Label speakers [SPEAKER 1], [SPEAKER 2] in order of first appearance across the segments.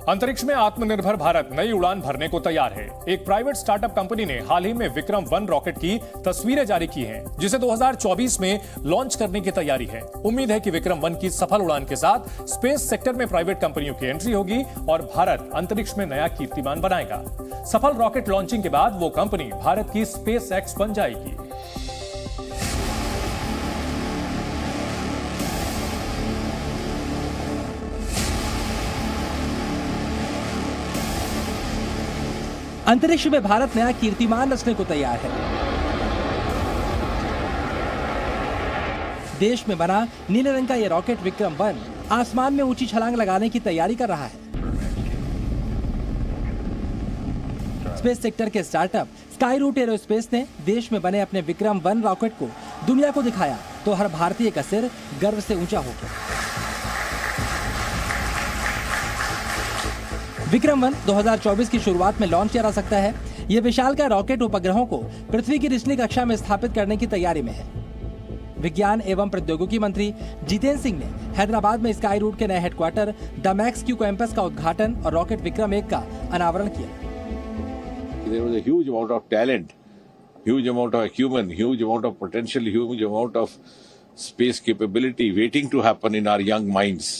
[SPEAKER 1] अंतरिक्ष में आत्मनिर्भर भारत नई उड़ान भरने को तैयार है। एक प्राइवेट स्टार्टअप कंपनी ने हाल ही में विक्रम वन रॉकेट की तस्वीरें जारी की हैं, जिसे 2024 में लॉन्च करने की तैयारी है। उम्मीद है कि विक्रम वन की सफल उड़ान के साथ स्पेस सेक्टर में प्राइवेट कंपनियों की एंट्री होगी और भारत अंतरिक्ष में नया कीर्तिमान बनाएगा। सफल रॉकेट लॉन्चिंग के बाद वो कंपनी भारत की स्पेस एक्स बन जाएगी।
[SPEAKER 2] अंतरिक्ष में भारत नया कीर्तिमान रचने को तैयार है। देश में बना नीले रंग का यह रॉकेट विक्रम वन आसमान में ऊंची छलांग लगाने की तैयारी कर रहा है। स्पेस सेक्टर के स्टार्टअप स्काई रूट एरोस्पेस ने देश में बने अपने विक्रम वन रॉकेट को दुनिया को दिखाया तो हर भारतीय का सिर गर्व से ऊंचा हो गया। विक्रम वन 2024 की शुरुआत में लॉन्च किया जा सकता है। यह विशालकाय रॉकेट उपग्रहों को पृथ्वी की निचली कक्षा में स्थापित करने की तैयारी में है। विज्ञान एवं प्रौद्योगिकी मंत्री जितेंद्र सिंह ने हैदराबाद में स्काई रूट के नए headquarter the max Q campus का उद्घाटन और रॉकेट विक्रम 1 का अनावरण किया।
[SPEAKER 3] There was a huge amount of talent, huge amount of acumen, huge amount of potential, huge amount of space capability waiting to happen in our young minds.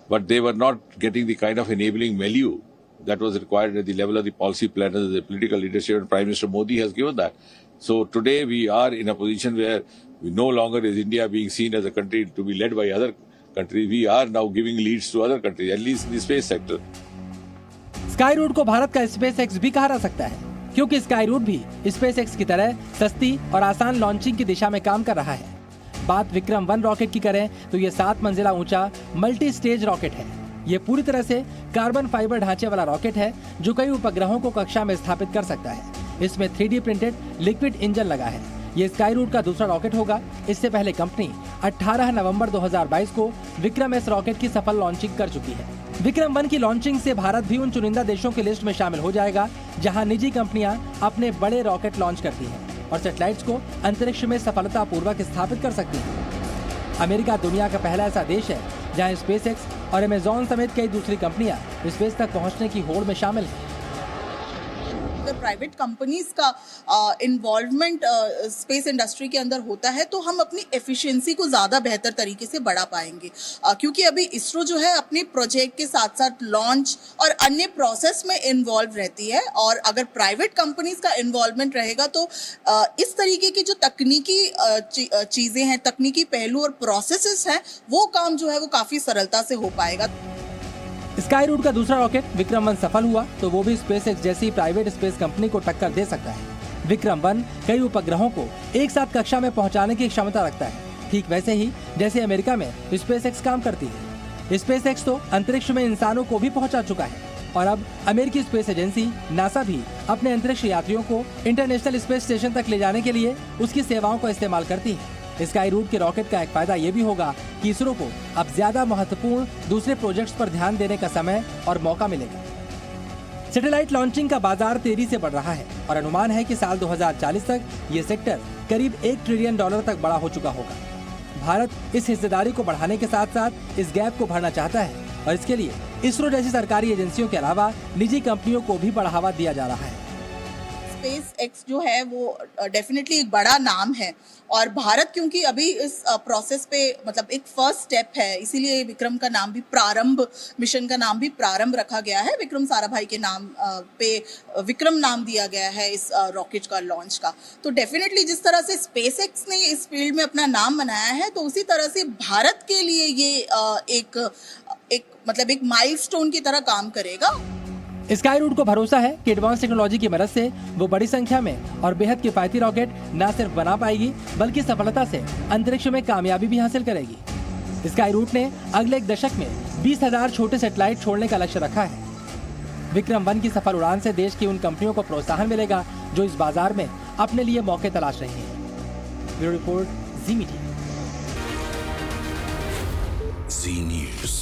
[SPEAKER 3] But they were not getting the kind of enabling milieu that was required at the level of the policy planners, the political leadership, and Prime Minister Modi has given that. So today we are in a position where we no longer is India being seen as a country to be led by other countries. We are now giving leads to other countries, at least in the space sector.
[SPEAKER 2] Skyroot को भारत का space x भी कहा जा सकता है, क्योंकि sky root भी स्पेस एक्स की तरह सस्ती और आसान लॉन्चिंग की दिशा में काम कर रहा है। बात विक्रम वन रॉकेट की करें तो ये 7 मंजिला ऊंचा मल्टी स्टेज रॉकेट है। ये पूरी तरह से कार्बन फाइबर ढांचे वाला रॉकेट है जो कई उपग्रहों को कक्षा में स्थापित कर सकता है। इसमें 3D प्रिंटेड लिक्विड इंजन लगा है। ये स्काई रूट का दूसरा रॉकेट होगा। इससे पहले कंपनी 18 नवंबर 2022 को विक्रम एस रॉकेट की सफल लॉन्चिंग कर चुकी है। विक्रम वन की लॉन्चिंग से भारत भी उन चुनिंदा देशों की लिस्ट में शामिल हो जाएगा जहां निजी कंपनियां अपने बड़े रॉकेट लॉन्च करती हैं और सैटेलाइट्स को अंतरिक्ष में सफलतापूर्वक स्थापित कर सकती हैं। अमेरिका दुनिया का पहला ऐसा देश है जहां स्पेस एक्स और अमेजॉन समेत कई दूसरी कंपनियां स्पेस तक पहुंचने की होड़ में शामिल हैं।
[SPEAKER 4] प्राइवेट कंपनीज का इन्वॉल्वमेंट स्पेस इंडस्ट्री के अंदर होता है तो हम अपनी एफिशिएंसी को ज़्यादा बेहतर तरीके से बढ़ा पाएंगे, क्योंकि अभी इसरो जो है अपने प्रोजेक्ट के साथ साथ लॉन्च और अन्य प्रोसेस में इन्वॉल्व रहती है। और अगर प्राइवेट कंपनीज का इन्वॉल्वमेंट रहेगा तो इस तरीके की जो तकनीकी चीज़ें हैं, तकनीकी पहलू और प्रोसेसेस हैं, वो काम जो है वो काफ़ी सरलता से हो पाएगा।
[SPEAKER 2] स्काई रूट का दूसरा रॉकेट विक्रम वन सफल हुआ तो वो भी स्पेस एक्स जैसी प्राइवेट स्पेस कंपनी को टक्कर दे सकता है। विक्रम वन कई उपग्रहों को एक साथ कक्षा में पहुंचाने की क्षमता रखता है, ठीक वैसे ही जैसे अमेरिका में स्पेस एक्स काम करती है। स्पेस एक्स तो अंतरिक्ष में इंसानों को भी पहुंचा चुका है और अब अमेरिकी स्पेस एजेंसी नासा भी अपने अंतरिक्ष यात्रियों को इंटरनेशनल स्पेस स्टेशन तक ले जाने के लिए उसकी सेवाओं का इस्तेमाल करती है। स्काई रूट के रॉकेट का एक फायदा ये भी होगा कि इसरो को अब ज्यादा महत्वपूर्ण दूसरे प्रोजेक्ट्स पर ध्यान देने का समय और मौका मिलेगा। सैटेलाइट लॉन्चिंग का बाजार तेजी से बढ़ रहा है और अनुमान है कि साल 2040 तक ये सेक्टर करीब $1 ट्रिलियन तक बड़ा हो चुका होगा। भारत इस हिस्सेदारी को बढ़ाने के साथ साथ इस गैप को भरना चाहता है और इसके लिए इसरो जैसी सरकारी एजेंसियों के अलावा निजी कंपनियों को भी बढ़ावा दिया जा रहा है।
[SPEAKER 4] स्पेस एक्स जो है वो डेफिनेटली एक बड़ा नाम है और भारत क्योंकि अभी इस प्रोसेस पे मतलब एक फर्स्ट स्टेप है, इसीलिए विक्रम का नाम भी प्रारंभ, मिशन का नाम भी प्रारंभ रखा गया है। विक्रम साराभाई के नाम पे विक्रम नाम दिया गया है इस रॉकेट का लॉन्च का। तो डेफिनेटली जिस तरह से स्पेस एक्स ने इस फील्ड में अपना नाम बनाया है तो उसी तरह से भारत के लिए ये एक माइलस्टोन की तरह काम करेगा।
[SPEAKER 2] स्काई रूट को भरोसा है कि एडवांस टेक्नोलॉजी की मदद से वो बड़ी संख्या में और बेहद किफायती रॉकेट न सिर्फ बना पाएगी बल्कि सफलता से अंतरिक्ष में कामयाबी भी हासिल करेगी। स्काई रूट ने अगले एक दशक में 20,000 छोटे सैटेलाइट छोड़ने का लक्ष्य रखा है। विक्रम वन की सफल उड़ान से देश की उन कंपनियों को प्रोत्साहन मिलेगा जो इस बाजार में अपने लिए मौके तलाश रही हैं। ब्यूरो रिपोर्ट, जी मीडिया।
[SPEAKER 5] जी न्यूज़।